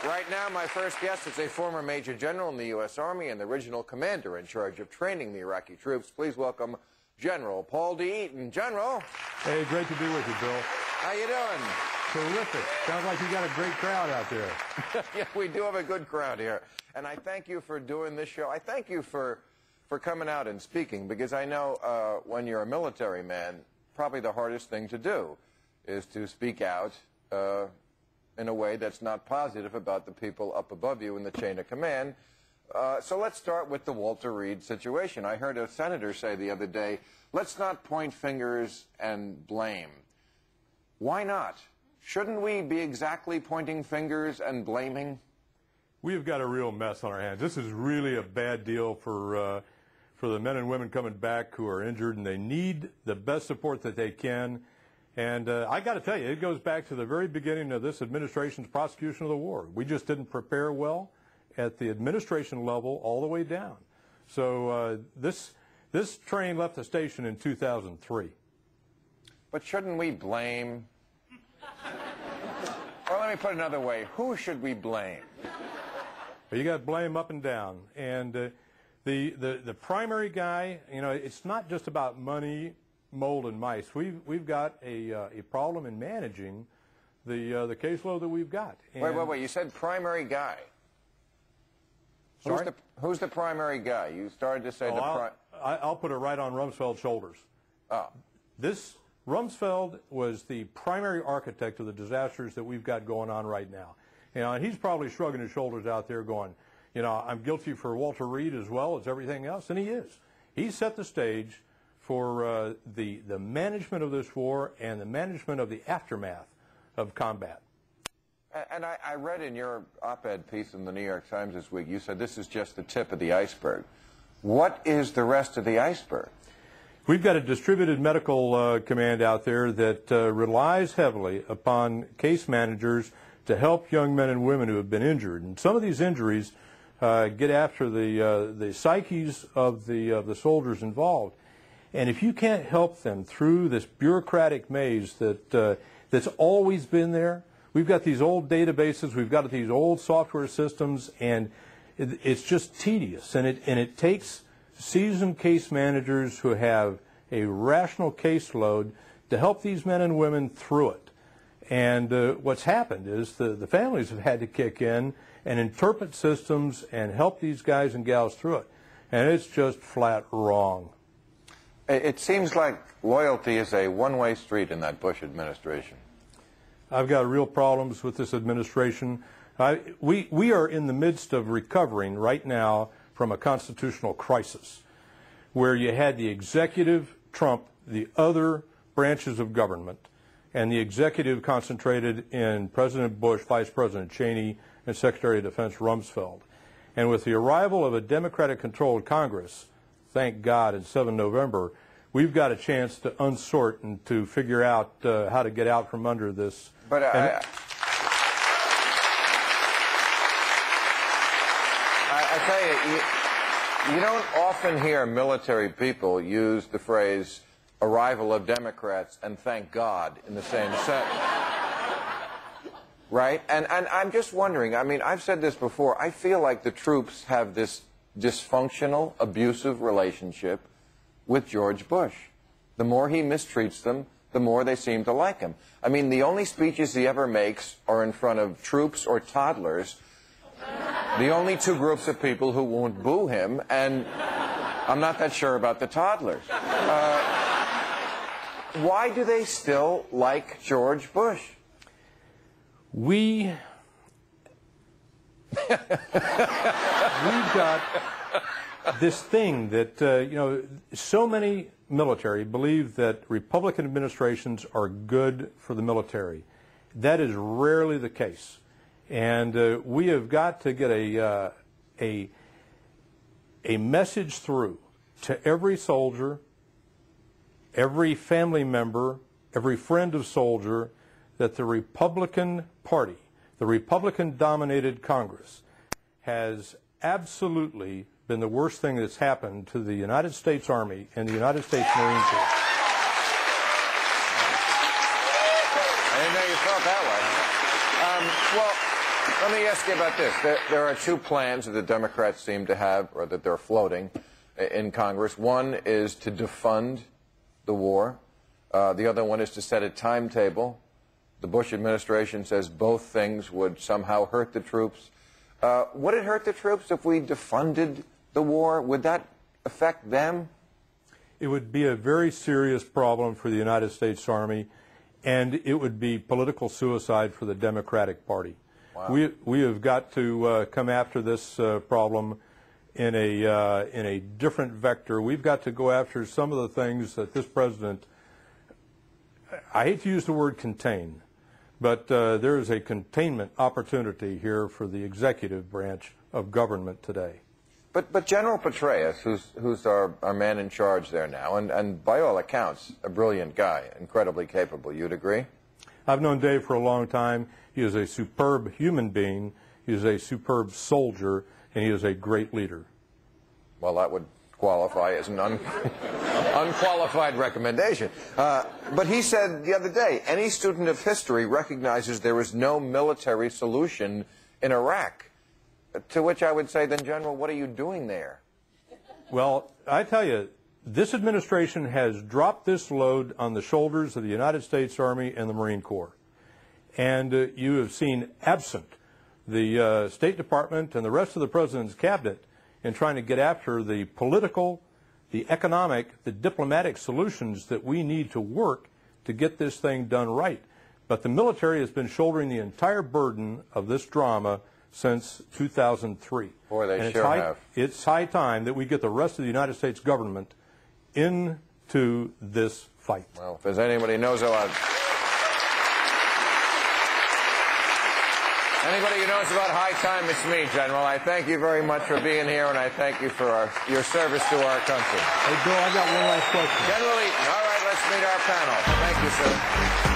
Right now, my first guest is a former Major General in the U.S. Army and the original commander in charge of training the Iraqi troops. Please welcome General Paul D. Eaton. General. Hey, great to be with you, Bill. How you doing? Terrific. Sounds like you got a great crowd out there. Yeah, we do have a good crowd here. And I thank you for doing this show. I thank you for coming out and speaking, because I know when you're a military man, probably the hardest thing to do is to speak out in a way that's not positive about the people up above you in the chain of command. So let's start with the Walter Reed situation. I heard a senator say the other day, let's not point fingers and blame. Why not? Shouldn't we be exactly pointing fingers and blaming? We've got a real mess on our hands. This is really a bad deal for the men and women coming back who are injured, and they need the best support that they can. And I got to tell you, it goes back to the very beginning of this administration's prosecution of the war. We just didn't prepare well at the administration level all the way down. So this train left the station in 2003. But shouldn't we blame? Or let me put it another way, who should we blame? You got blame up and down. And the primary guy, you know, it's not just about money, mold, and mice. We've got a problem in managing the caseload that we've got. And wait. You said primary guy. Sorry? Who's the primary guy? You started to say I'll put it right on Rumsfeld's shoulders. Oh. Rumsfeld was the primary architect of the disasters that we've got going on right now. You know, and he's probably shrugging his shoulders out there going, you know, I'm guilty for Walter Reed as well as everything else, and he is. He set the stage for the management of this war and the management of the aftermath of combat. And I read in your op-ed piece in the New York Times this week, you said this is just the tip of the iceberg. What is the rest of the iceberg? We've got a distributed medical command out there that relies heavily upon case managers to help young men and women who have been injured. And some of these injuries get after the psyches of the soldiers involved. And if you can't help them through this bureaucratic maze that's always been there, we've got these old databases, we've got these old software systems, and it's just tedious. And it takes seasoned case managers who have a rational caseload to help these men and women through it. And what's happened is the families have had to kick in and interpret systems and help these guys and gals through it. And it's just flat wrong. It seems like loyalty is a one-way street in that Bush administration. I've got real problems with this administration. We are in the midst of recovering right now from a constitutional crisis where you had the executive trump the other branches of government, and the executive concentrated in President Bush, Vice President Cheney, and Secretary of Defense Rumsfeld. And with the arrival of a Democratic-controlled Congress, thank God, in 7 November, we've got a chance to unsort and to figure out how to get out from under this. But I tell you, you don't often hear military people use the phrase arrival of Democrats and thank God in the same sentence. Right? And I'm just wondering, I mean, I've said this before, I feel like the troops have this dysfunctional, abusive relationship with George Bush. The more he mistreats them, the more they seem to like him. I mean, the only speeches he ever makes are in front of troops or toddlers, the only two groups of people who won't boo him, and I'm not that sure about the toddlers. Why do they still like George Bush? We've got this thing that, you know, so many military believe that Republican administrations are good for the military. That is rarely the case. And we have got to get a message through to every soldier, every family member, every friend of soldier, that the Republican Party, the Republican-dominated Congress, has absolutely been the worst thing that's happened to the United States Army and the United States Marine Corps. I didn't know you felt that way. Well, Let me ask you about this. There are two plans that the Democrats seem to have, or that they're floating in Congress. One is to defund the war. The other one is to set a timetable. The Bush administration says both things would somehow hurt the troops. Would it hurt the troops if we defunded the war? Would that affect them? It would be a very serious problem for the United States Army, and it would be political suicide for the Democratic Party. Wow. We have got to come after this problem in a different vector. We've got to go after some of the things that this president, I hate to use the word contain, but there is a containment opportunity here for the executive branch of government today. But General Petraeus, who's our man in charge there now, and by all accounts, a brilliant guy, incredibly capable, you'd agree? I've known Dave for a long time. He is a superb human being, he is a superb soldier, and he is a great leader. Well, that would qualify as an unqualified recommendation. But he said the other day, any student of history recognizes there is no military solution in Iraq. To which I would say, then, General, what are you doing there? Well, I tell you, this administration has dropped this load on the shoulders of the United States Army and the Marine Corps. And you have seen absent the State Department and the rest of the President's cabinet in trying to get after the political, the economic, the diplomatic solutions that we need to work to get this thing done right. But the military has been shouldering the entire burden of this drama since 2003. Boy, they and sure have. It's high time that we get the rest of the United States government into this fight. Well, if there's anybody who knows about high time, it's me, General. I thank you very much for being here, and I thank you for your service to our country. Hey, Bill, I've got one last question. General Eaton. All right, let's meet our panel. Thank you, sir.